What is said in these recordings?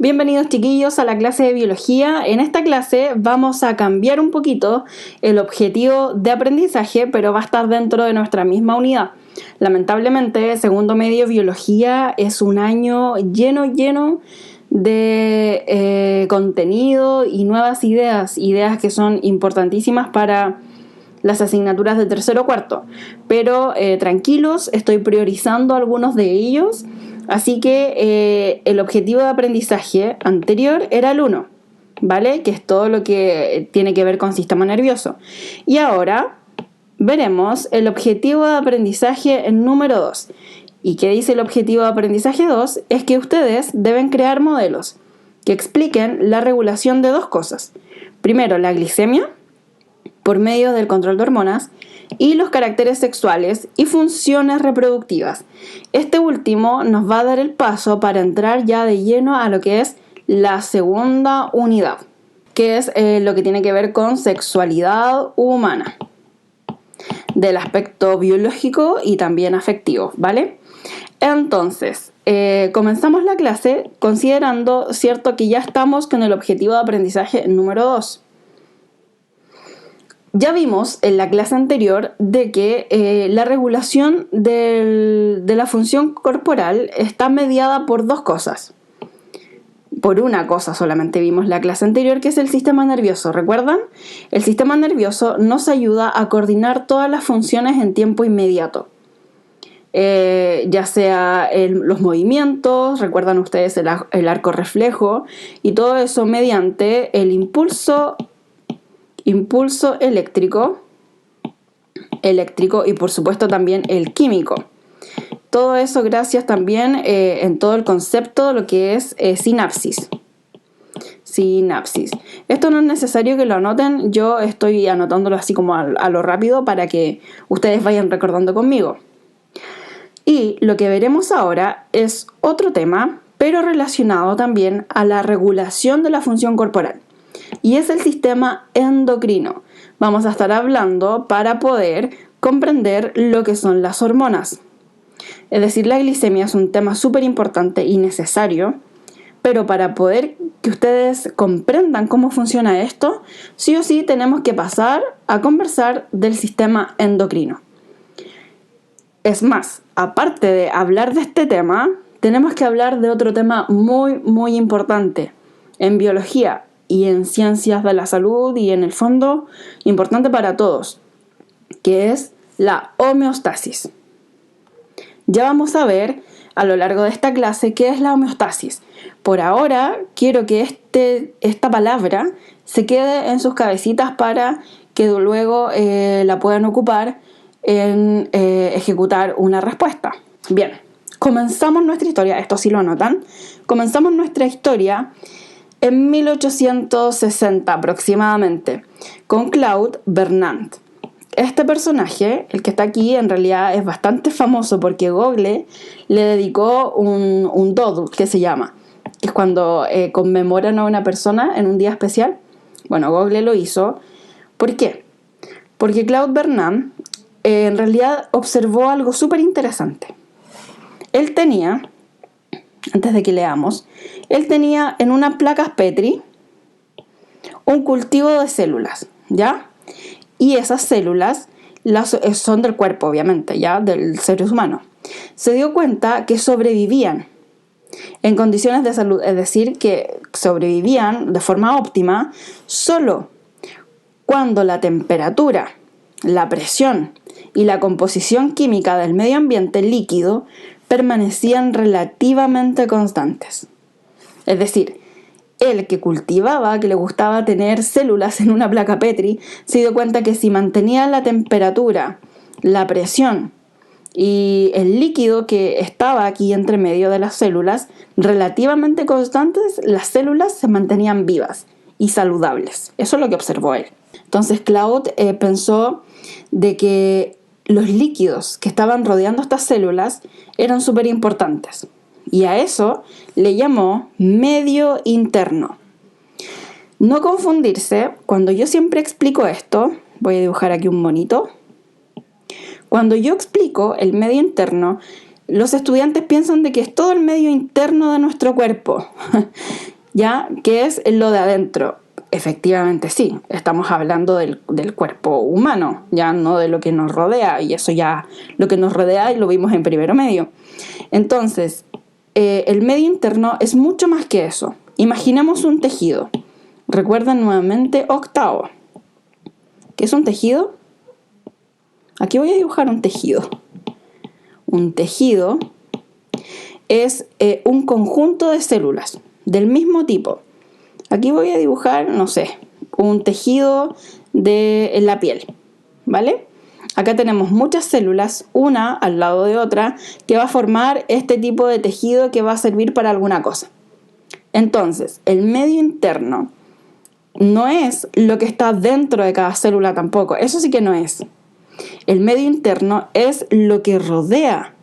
Bienvenidos chiquillos a la clase de biología. En esta clase vamos a cambiar un poquito el objetivo de aprendizaje, pero va a estar dentro de nuestra misma unidad. Lamentablemente, segundo medio biología es un año lleno de contenido y nuevas ideas que son importantísimas para las asignaturas de tercero o cuarto. Pero tranquilos, estoy priorizando algunos de ellos. Así que el objetivo de aprendizaje anterior era el 1, ¿vale? Que es todo lo que tiene que ver con sistema nervioso. Y ahora veremos el objetivo de aprendizaje en número 2. ¿Y qué dice el objetivo de aprendizaje 2? Es que ustedes deben crear modelos que expliquen la regulación de dos cosas. Primero, la glicemia, por medio del control de hormonas, y los caracteres sexuales y funciones reproductivas. Este último nos va a dar el paso para entrar ya de lleno a lo que es la segunda unidad, que es lo que tiene que ver con sexualidad humana, del aspecto biológico y también afectivo, ¿vale? Entonces, comenzamos la clase considerando, cierto, que ya estamos con el objetivo de aprendizaje número 2. Ya vimos en la clase anterior de que la regulación de la función corporal está mediada por dos cosas. Por una cosa solamente vimos la clase anterior, que es el sistema nervioso. ¿Recuerdan? El sistema nervioso nos ayuda a coordinar todas las funciones en tiempo inmediato. Ya sea los movimientos, recuerdan ustedes el arco reflejo, y todo eso mediante el impulso eléctrico y por supuesto también el químico. Todo eso gracias también en todo el concepto de lo que es sinapsis. Esto no es necesario que lo anoten, yo estoy anotándolo así como a lo rápido para que ustedes vayan recordando conmigo. Y lo que veremos ahora es otro tema, pero relacionado también a la regulación de la función corporal. Y es el sistema endocrino. Vamos a estar hablando para poder comprender lo que son las hormonas. Es decir, la glicemia es un tema súper importante y necesario, pero para poder que ustedes comprendan cómo funciona esto, sí o sí tenemos que pasar a conversar del sistema endocrino. Es más, aparte de hablar de este tema, tenemos que hablar de otro tema muy importante en biología y en ciencias de la salud y en el fondo importante para todos, que es la homeostasis. Ya vamos a ver a lo largo de esta clase qué es la homeostasis. Por ahora quiero que esta palabra se quede en sus cabecitas para que luego la puedan ocupar en ejecutar una respuesta. Bien, comenzamos nuestra historia, esto sí lo anotan, comenzamos nuestra historia en 1860 aproximadamente, con Claude Bernard. Este personaje, el que está aquí, en realidad es bastante famoso porque Google le dedicó un doodle que se llama, que es cuando conmemoran a una persona en un día especial. Bueno, Google lo hizo. ¿Por qué? Porque Claude Bernard en realidad observó algo súper interesante. Él tenía, antes de que leamos, él tenía en unas placas Petri un cultivo de células, ¿ya? Y esas células son del cuerpo, obviamente, ¿ya? Del ser humano. Se dio cuenta que sobrevivían en condiciones de salud, es decir, que sobrevivían de forma óptima solo cuando la temperatura, la presión y la composición química del medio ambiente líquido permanecían relativamente constantes. Es decir, él que cultivaba, que le gustaba tener células en una placa Petri, se dio cuenta que si mantenía la temperatura, la presión y el líquido que estaba aquí entre medio de las células relativamente constantes, las células se mantenían vivas y saludables. Eso es lo que observó él. Entonces Claude pensó de que los líquidos que estaban rodeando estas células eran súper importantes. Y a eso le llamó medio interno. No confundirse, cuando yo siempre explico esto, voy a dibujar aquí un monito. Cuando yo explico el medio interno, los estudiantes piensan de que es todo el medio interno de nuestro cuerpo. ¿ya? ¿Qué es lo de adentro? Efectivamente sí, estamos hablando del cuerpo humano, ya no de lo que nos rodea, y eso ya lo que nos rodea y lo vimos en primero medio. Entonces, el medio interno es mucho más que eso. Imaginemos un tejido. Recuerden nuevamente octavo. ¿Qué es un tejido? Aquí voy a dibujar un tejido. Un tejido es un conjunto de células del mismo tipo. Aquí voy a dibujar, no sé, un tejido de la piel, ¿vale? Acá tenemos muchas células, una al lado de otra, que va a formar este tipo de tejido que va a servir para alguna cosa. Entonces, el medio interno no es lo que está dentro de cada célula tampoco, eso sí que no es. El medio interno es lo que rodea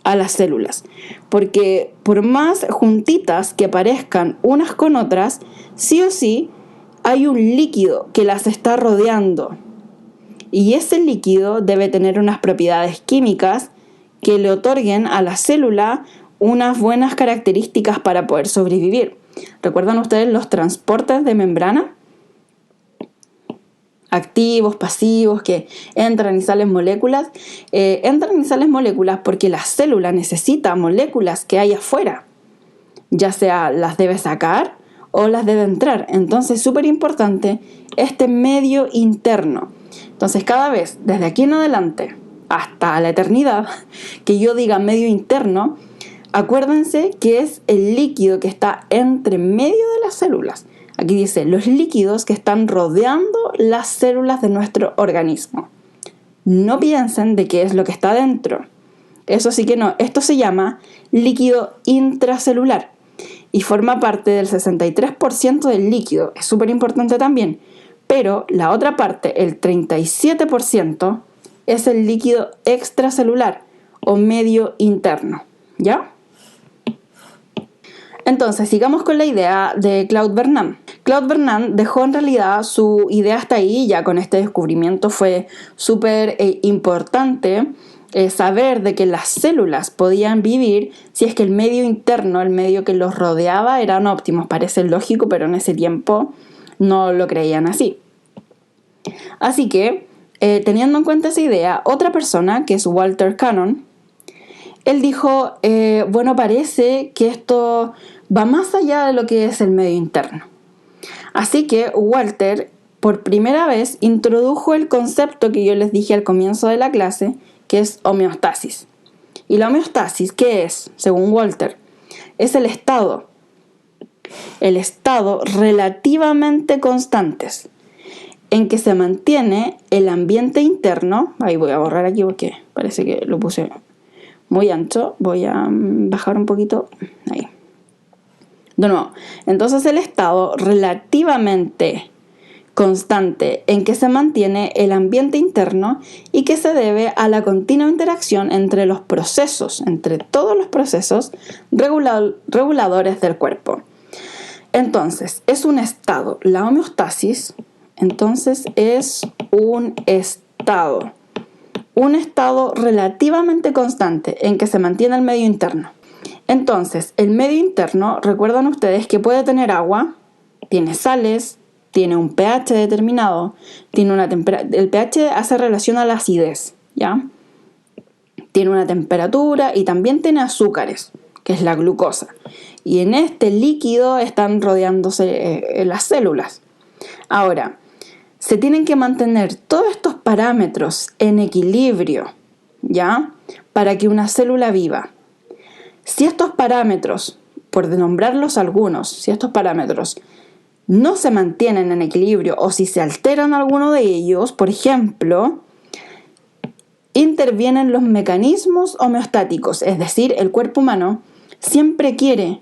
a las células, porque por más juntitas que parezcan unas con otras, sí o sí hay un líquido que las está rodeando, y ese líquido debe tener unas propiedades químicas que le otorguen a la célula unas buenas características para poder sobrevivir. ¿Recuerdan ustedes los transportes de membrana? Activos, pasivos, que entran y salen moléculas. Entran y salen moléculas porque la célula necesita moléculas que hay afuera, ya sea las debe sacar o las debe entrar. Entonces, súper importante este medio interno. Entonces, cada vez, desde aquí en adelante hasta la eternidad, que yo diga medio interno, acuérdense que es el líquido que está entre medio de las células. Aquí dice, los líquidos que están rodeando las células de nuestro organismo. No piensen de qué es lo que está dentro. Eso sí que no. Esto se llama líquido intracelular y forma parte del 63% del líquido. Es súper importante también. Pero la otra parte, el 37%, es el líquido extracelular o medio interno. ¿Ya? Entonces, sigamos con la idea de Claude Bernard. Claude Bernard dejó en realidad su idea hasta ahí, ya con este descubrimiento fue súper importante saber de que las células podían vivir si es que el medio interno, el medio que los rodeaba, eran óptimos. Parece lógico, pero en ese tiempo no lo creían así. Así que, teniendo en cuenta esa idea, otra persona, que es Walter Cannon, él dijo, bueno, parece que esto va más allá de lo que es el medio interno. Así que Walter, por primera vez, introdujo el concepto que yo les dije al comienzo de la clase, que es homeostasis. ¿Y la homeostasis qué es? Según Walter, es el estado relativamente constantes en que se mantiene el ambiente interno. Ahí voy a borrar aquí porque parece que lo puse muy ancho. Voy a bajar un poquito. Ahí. De nuevo, entonces el estado relativamente constante en que se mantiene el ambiente interno y que se debe a la continua interacción entre los procesos, entre todos los procesos reguladores del cuerpo. Entonces, es un estado. La homeostasis, entonces, es un estado relativamente constante en que se mantiene el medio interno. Entonces, el medio interno, recuerdan ustedes que puede tener agua, tiene sales, tiene un pH determinado, tiene una el pH hace relación a la acidez, ¿ya? Tiene una temperatura y también tiene azúcares, que es la glucosa. Y en este líquido están rodeándose las células. Ahora, se tienen que mantener todos estos parámetros en equilibrio, ¿ya? Para que una célula viva. Si estos parámetros, por nombrarlos algunos, si estos parámetros no se mantienen en equilibrio o si se alteran alguno de ellos, por ejemplo, intervienen los mecanismos homeostáticos, es decir, el cuerpo humano siempre quiere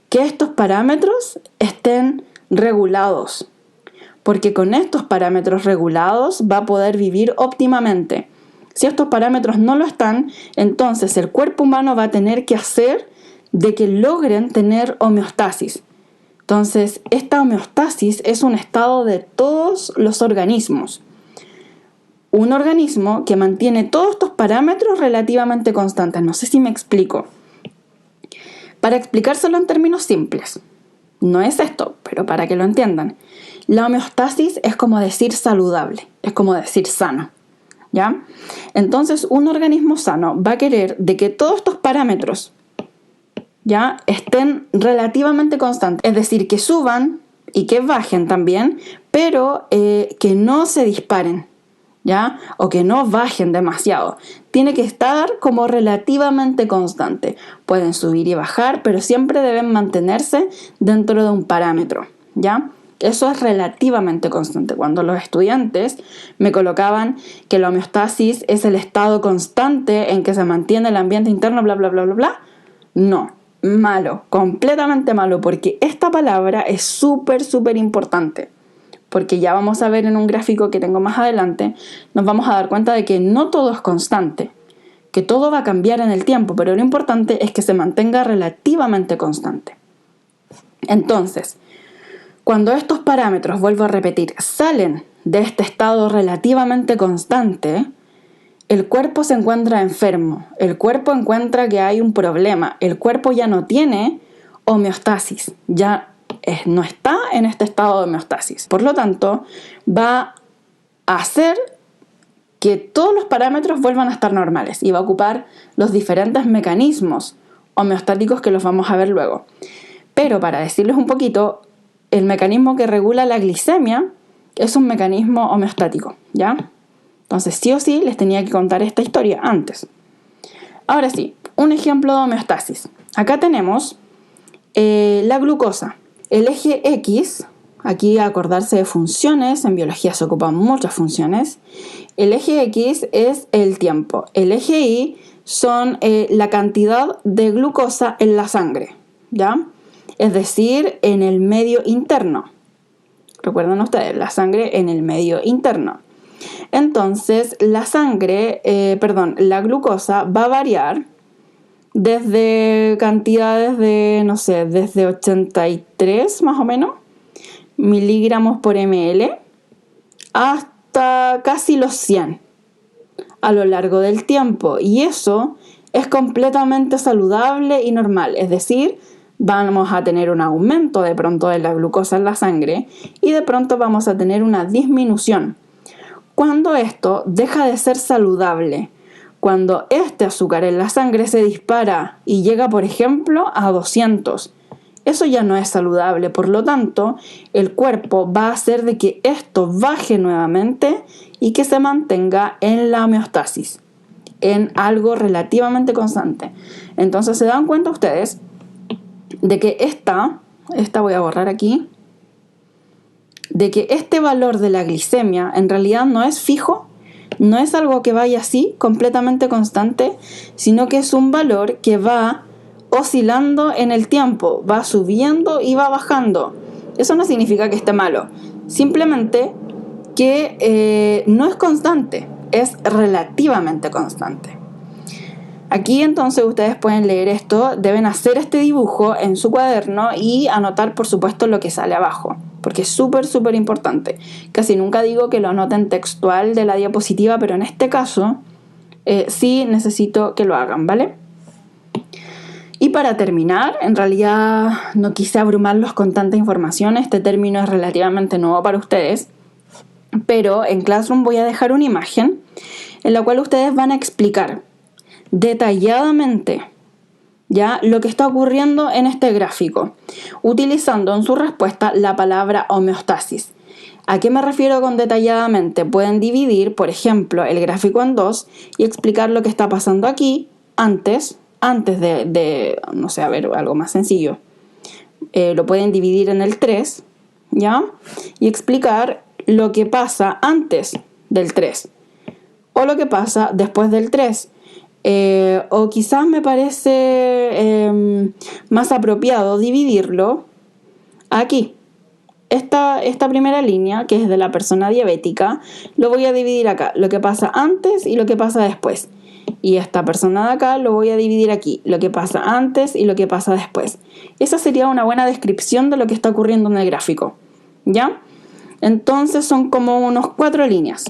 que estos parámetros estén regulados, porque con estos parámetros regulados va a poder vivir óptimamente. Si estos parámetros no lo están, entonces el cuerpo humano va a tener que hacer de que logren tener homeostasis. Entonces, esta homeostasis es un estado de todos los organismos. Un organismo que mantiene todos estos parámetros relativamente constantes. No sé si me explico. Para explicárselo en términos simples, No es esto, pero para que lo entiendan. La homeostasis es como decir saludable, es como decir sano, ¿ya? Entonces, un organismo sano va a querer de que todos estos parámetros, ¿ya?, estén relativamente constantes, es decir, que suban y que bajen también, pero que no se disparen, ¿ya? O que no bajen demasiado. Tiene que estar como relativamente constante. Pueden subir y bajar, pero siempre deben mantenerse dentro de un parámetro, ¿ya? Eso es relativamente constante. Cuando los estudiantes me colocaban que la homeostasis es el estado constante en que se mantiene el ambiente interno, bla, bla, bla, bla, bla, no. Malo, completamente malo, porque esta palabra es súper, súper importante. Porque ya vamos a ver en un gráfico que tengo más adelante, nos vamos a dar cuenta de que no todo es constante, que todo va a cambiar en el tiempo, pero lo importante es que se mantenga relativamente constante. Entonces, cuando estos parámetros, vuelvo a repetir, salen de este estado relativamente constante, el cuerpo se encuentra enfermo, el cuerpo encuentra que hay un problema, el cuerpo ya no tiene homeostasis, ya no está en este estado de homeostasis. Por lo tanto, va a hacer que todos los parámetros vuelvan a estar normales y va a ocupar los diferentes mecanismos homeostáticos que los vamos a ver luego. Pero para decirles un poquito, el mecanismo que regula la glicemia es un mecanismo homeostático, ¿ya? Entonces, sí o sí, les tenía que contar esta historia antes. Ahora sí, un ejemplo de homeostasis. Acá tenemos la glucosa. El eje X, aquí acordarse de funciones, en biología se ocupan muchas funciones. El eje X es el tiempo. El eje Y son la cantidad de glucosa en la sangre, ¿ya? Es decir, en el medio interno. Recuerden ustedes, la sangre en el medio interno. Entonces, la glucosa va a variar desde cantidades de, no sé, desde 83 más o menos miligramos por ml hasta casi los 100 a lo largo del tiempo. Y eso es completamente saludable y normal. Es decir, vamos a tener un aumento de pronto de la glucosa en la sangre y de pronto vamos a tener una disminución. Cuando esto deja de ser saludable, cuando este azúcar en la sangre se dispara y llega, por ejemplo, a 200, eso ya no es saludable. Por lo tanto, el cuerpo va a hacer de que esto baje nuevamente y que se mantenga en la homeostasis, en algo relativamente constante. Entonces, ¿se dan cuenta ustedes de que esta voy a borrar aquí, de que este valor de la glicemia en realidad no es fijo, no es algo que vaya así, completamente constante, sino que es un valor que va oscilando en el tiempo, va subiendo y va bajando? Eso no significa que esté malo, simplemente que no es constante, es relativamente constante. Aquí entonces ustedes pueden leer esto, deben hacer este dibujo en su cuaderno y anotar por supuesto lo que sale abajo, porque es súper, súper importante. Casi nunca digo que lo anoten textual de la diapositiva, pero en este caso sí necesito que lo hagan, ¿vale? Y para terminar, en realidad no quise abrumarlos con tanta información, este término es relativamente nuevo para ustedes, pero en Classroom voy a dejar una imagen en la cual ustedes van a explicar detalladamente ya lo que está ocurriendo en este gráfico, utilizando en su respuesta la palabra homeostasis. ¿A qué me refiero con detalladamente? Pueden dividir, por ejemplo, el gráfico en dos y explicar lo que está pasando aquí antes de no sé, a ver, algo más sencillo. Lo pueden dividir en el 3, ¿ya? Y explicar lo que pasa antes del 3 o lo que pasa después del 3. O quizás me parece más apropiado dividirlo aquí. Esta primera línea, que es de la persona diabética, lo voy a dividir acá, lo que pasa antes y lo que pasa después. Y esta persona de acá lo voy a dividir aquí, lo que pasa antes y lo que pasa después. Esa sería una buena descripción de lo que está ocurriendo en el gráfico, ¿ya? Entonces son como unos 4 líneas.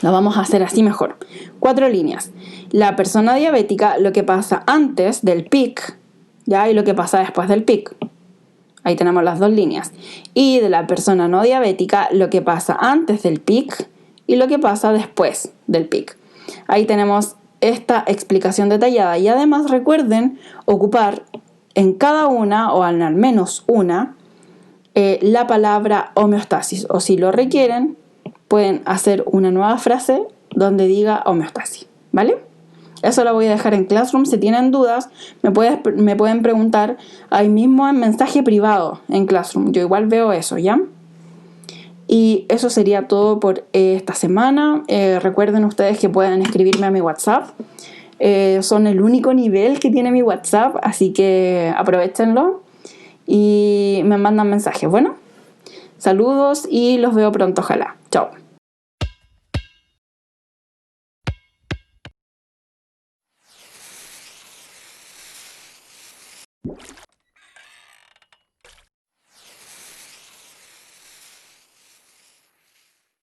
Lo vamos a hacer así mejor. 4 líneas. La persona diabética, lo que pasa antes del pic, ¿ya? Y lo que pasa después del pic. Ahí tenemos las dos líneas. Y de la persona no diabética, lo que pasa antes del pic y lo que pasa después del pic. Ahí tenemos esta explicación detallada. Y además recuerden ocupar en cada una, o en al menos una, la palabra homeostasis. O si lo requieren, pueden hacer una nueva frase donde diga homeostasis. ¿Vale? Eso lo voy a dejar en Classroom. Si tienen dudas, me pueden preguntar ahí mismo en mensaje privado en Classroom. Yo igual veo eso, ¿ya? Y eso sería todo por esta semana. Recuerden ustedes que pueden escribirme a mi WhatsApp. Son el único nivel que tiene mi WhatsApp, así que aprovechenlo y me mandan mensajes. Bueno, saludos y los veo pronto, ojalá. Chao.